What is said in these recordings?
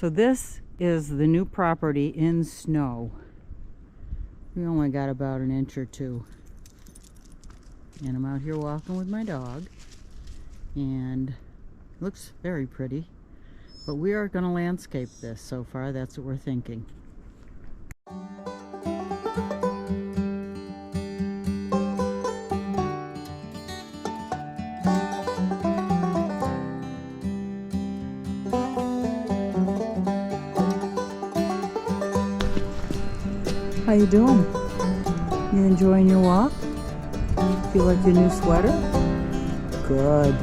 So this is the new property in snow. We only got about an inch or two. And I'm out here walking with my dog. And it looks very pretty. But we are going to landscape this so far. That's what we're thinking. How you doing? You enjoying your walk? Feel like your new sweater? Good.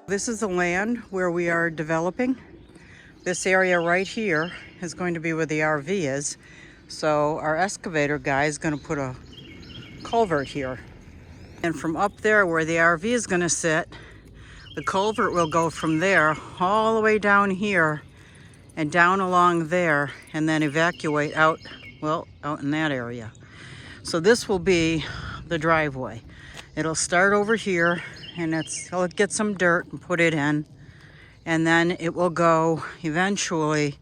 This is the land where we are developing. This area right here is going to be where the RV is. So our excavator guy is going to put a culvert here. And from up there where the RV is going to sit, the culvert will go from there all the way down here and down along there and then evacuate out, well, out in that area. So this will be the driveway. It'll start over here and he'll get some dirt and put it in. And then it will go eventually,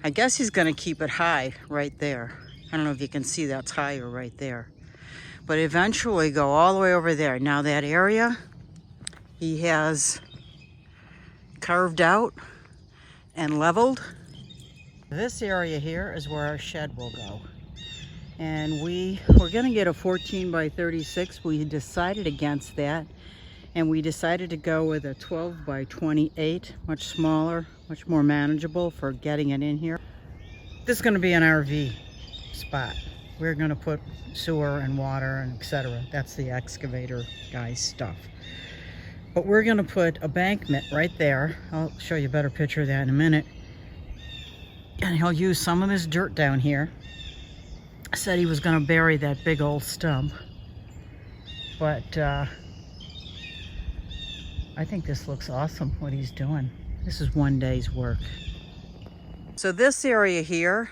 I guess he's gonna keep it high right there. I don't know if you can see that's higher right there. But eventually go all the way over there. Now that area, he has carved out and leveled. This area here is where our shed will go. And we're gonna get a 14 by 36. We decided against that. And we decided to go with a 12 by 28, much smaller, much more manageable for getting it in here. This is gonna be an RV spot. We're gonna put sewer and water and etc. That's the excavator guy's stuff. But we're gonna put a embankment right there. I'll show you a better picture of that in a minute. And he'll use some of this dirt down here. Said he was gonna bury that big old stump. But I think this looks awesome, what he's doing. This is one day's work. So this area here,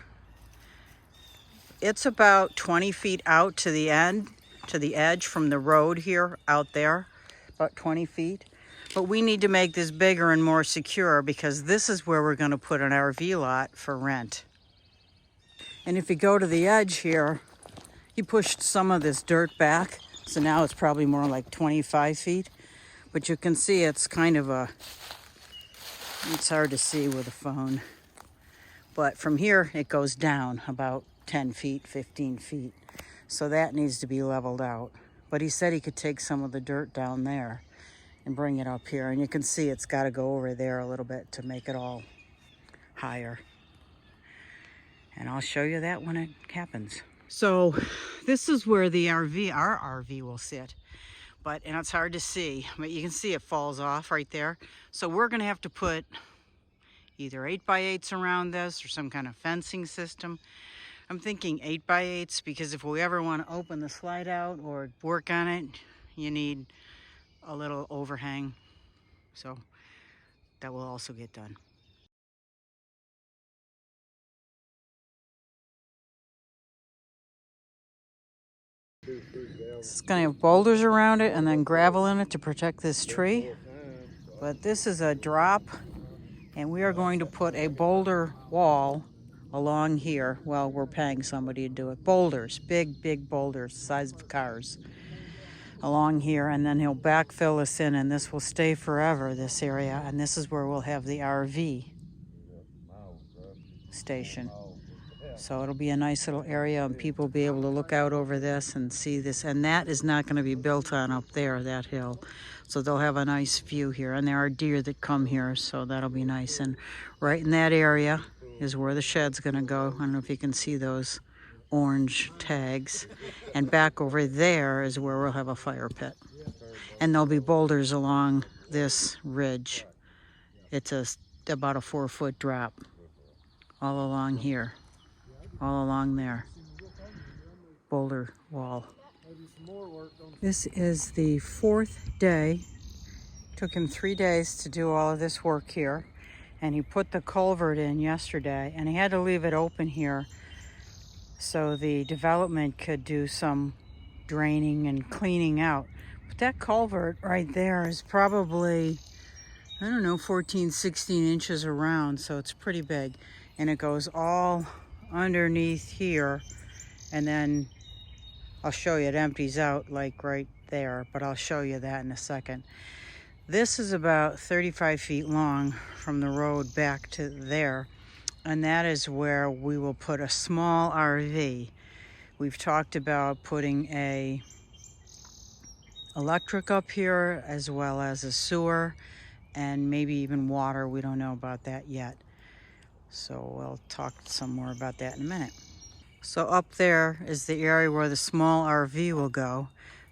it's about 20 feet out to the end, to the edge from the road here, out there, about 20 feet. But we need to make this bigger and more secure because this is where we're gonna put an RV lot for rent. And if you go to the edge here, he pushed some of this dirt back. So now it's probably more like 25 feet. But you can see it's kind of it's hard to see with a phone. But from here, it goes down about 10 feet, 15 feet. So that needs to be leveled out. But he said he could take some of the dirt down there and bring it up here. And you can see it's got to go over there a little bit to make it all higher. And I'll show you that when it happens. So this is where the RV, our RV will sit. And it's hard to see, but you can see it falls off right there. So we're gonna have to put either 8x8s around this or some kind of fencing system. I'm thinking 8x8s because if we ever want to open the slide out or work on it, you need a little overhang. So that will also get done. It's going to have boulders around it and then gravel in it to protect this tree. But this is a drop, and we are going to put a boulder wall along here. Well, we're paying somebody to do it. Boulders, big boulders, the size of cars, along here, and then he'll backfill us in, and this will stay forever, this area, and this is where we'll have the RV station. So it'll be a nice little area, and people will be able to look out over this and see this. And that is not going to be built on up there, that hill. So they'll have a nice view here. And there are deer that come here, so that'll be nice. And right in that area is where the shed's going to go. I don't know if you can see those orange tags. And back over there is where we'll have a fire pit. And there'll be boulders along this ridge. It's about a 4-foot drop all along here. All along there, boulder wall. This is the 4th day. Took him 3 days to do all of this work here, and he put the culvert in yesterday, and he had to leave it open here so the development could do some draining and cleaning out. But that culvert right there is probably, I don't know, 14, 16 inches around, so it's pretty big, and it goes all underneath here, and then I'll show you, it empties out like right there, but I'll show you that in a second. This is about 35 feet long from the road back to there, and that is where we will put a small RV. We've talked about putting a electric up here as well as a sewer and maybe even water. We don't know about that yet. So we'll talk some more about that in a minute. So up there is the area where the small RV will go.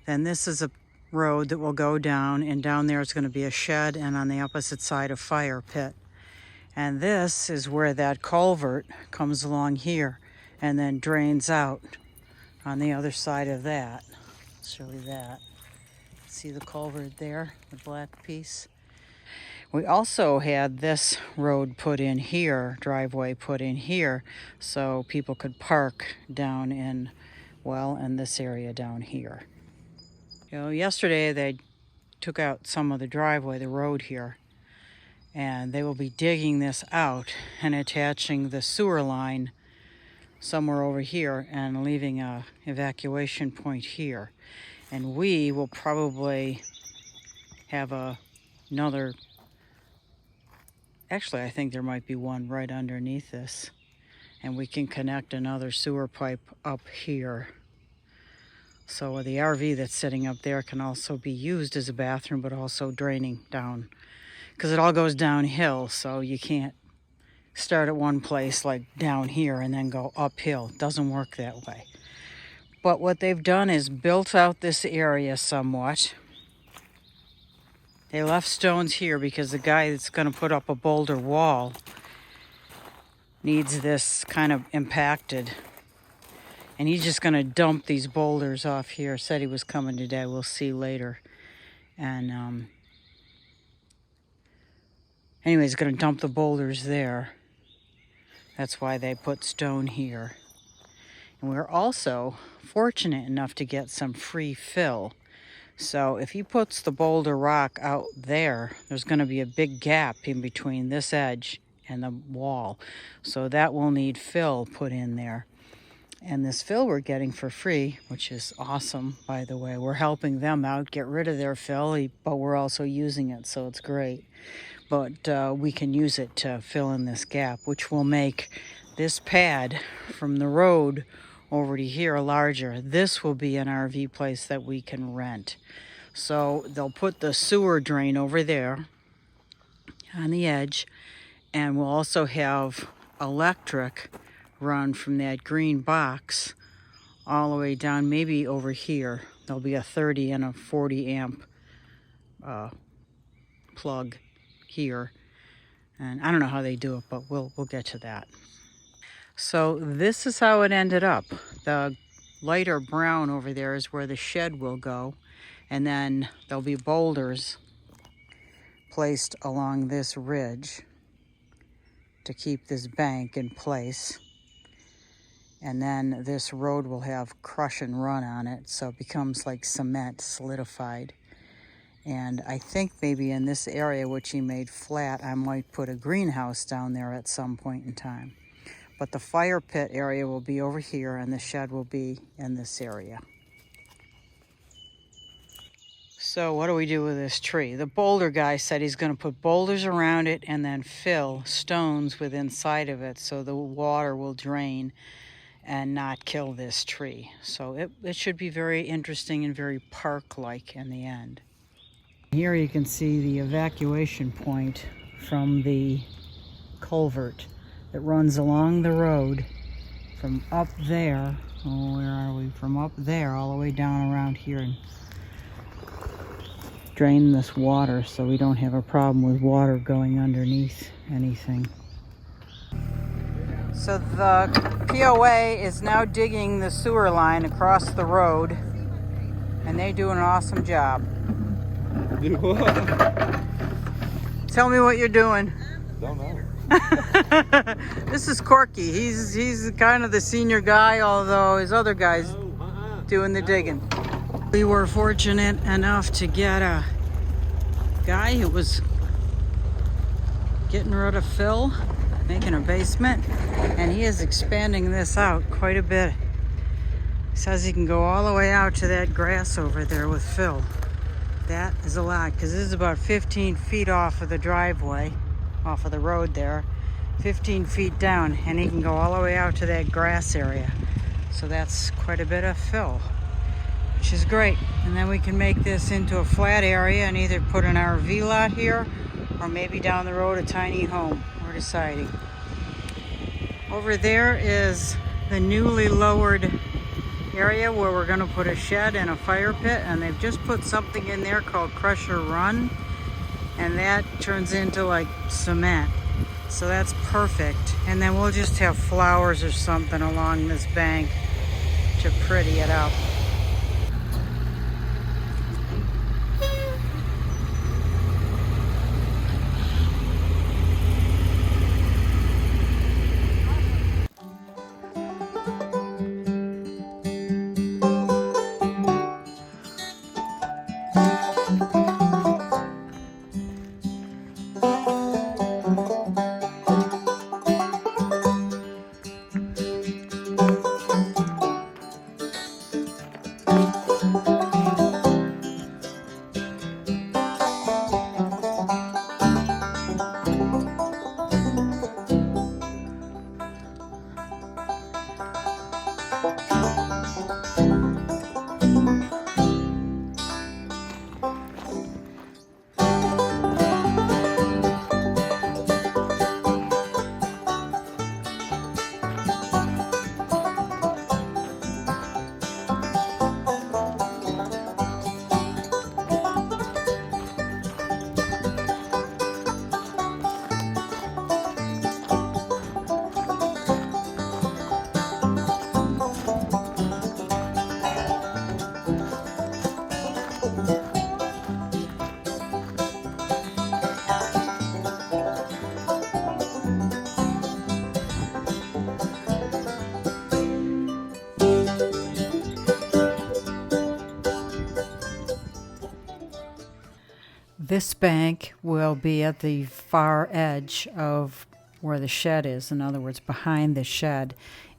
Then this is a road that will go down, and down there is going to be a shed, and on the opposite side a fire pit. And this is where that culvert comes along here and then drains out on the other side of that. I'll show you that. See the culvert there, the black piece? We also had this road put in here, driveway put in here, so people could park down in, well, in this area down here. You know, yesterday they took out some of the driveway, the road here, and they will be digging this out and attaching the sewer line somewhere over here and leaving a evacuation point here. And we will probably have another. Actually, I think there might be one right underneath this, and we can connect another sewer pipe up here. So the RV that's sitting up there can also be used as a bathroom, but also draining down, because it all goes downhill, so you can't start at one place like down here and then go uphill. It doesn't work that way. But what they've done is built out this area somewhat. They left stones here because the guy that's going to put up a boulder wall needs this kind of impacted. And he's just going to dump these boulders off here. Said he was coming today. We'll see later. And anyway, he's going to dump the boulders there. That's why they put stone here. And we're also fortunate enough to get some free fill. So if he puts the boulder rock out there, there's going to be a big gap in between this edge and the wall. So that will need fill put in there. And this fill we're getting for free, which is awesome, by the way. We're helping them out, get rid of their fill, but we're also using it, so it's great. But we can use it to fill in this gap, which will make this pad from the road over to here larger. This will be an RV place that we can rent. So they'll put the sewer drain over there on the edge, and we'll also have electric run from that green box all the way down, maybe over here. There'll be a 30 and a 40 amp plug here, and I don't know how they do it, but we'll get to that. So this is how it ended up. The lighter brown over there is where the shed will go, and then there'll be boulders placed along this ridge to keep this bank in place. And then this road will have crush and run on it, so it becomes like cement, solidified. And I think maybe in this area, which he made flat, I might put a greenhouse down there at some point in time. But the fire pit area will be over here, and the shed will be in this area. So what do we do with this tree? The boulder guy said he's going to put boulders around it and then fill stones with inside of it so the water will drain and not kill this tree. So it should be very interesting and very park-like in the end. Here you can see the evacuation point from the culvert that runs along the road from up there. Oh, where are we? From up there all the way down around here, and drain this water so we don't have a problem with water going underneath anything. So the POA is now digging the sewer line across the road, and they do an awesome job. Do what? Tell me what you're doing. Don't know. This is Corky. He's kind of the senior guy, although his other guy's doing the digging. We were fortunate enough to get a guy who was getting rid of fill, making a basement, and he is expanding this out quite a bit. He says he can go all the way out to that grass over there with fill. That is a lot, because this is about 15 feet off of the driveway, off of the road there, 15 feet down, and he can go all the way out to that grass area. So that's quite a bit of fill, which is great. And then we can make this into a flat area and either put an RV lot here or maybe down the road a tiny home. We're deciding. Over there is the newly lowered area where we're going to put a shed and a fire pit, and they've just put something in there called Crusher Run, and that turns into like cement. So that's perfect. And then we'll just have flowers or something along this bank to pretty it up. This bank will be at the far edge of where the shed is, in other words, behind the shed.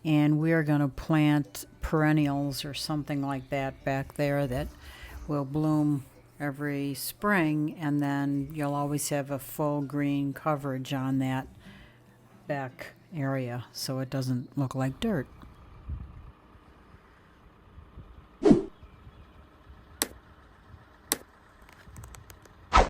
And we're going to plant perennials or something like that back there that will bloom every spring, and then you'll always have a full green coverage on that back area so it doesn't look like dirt.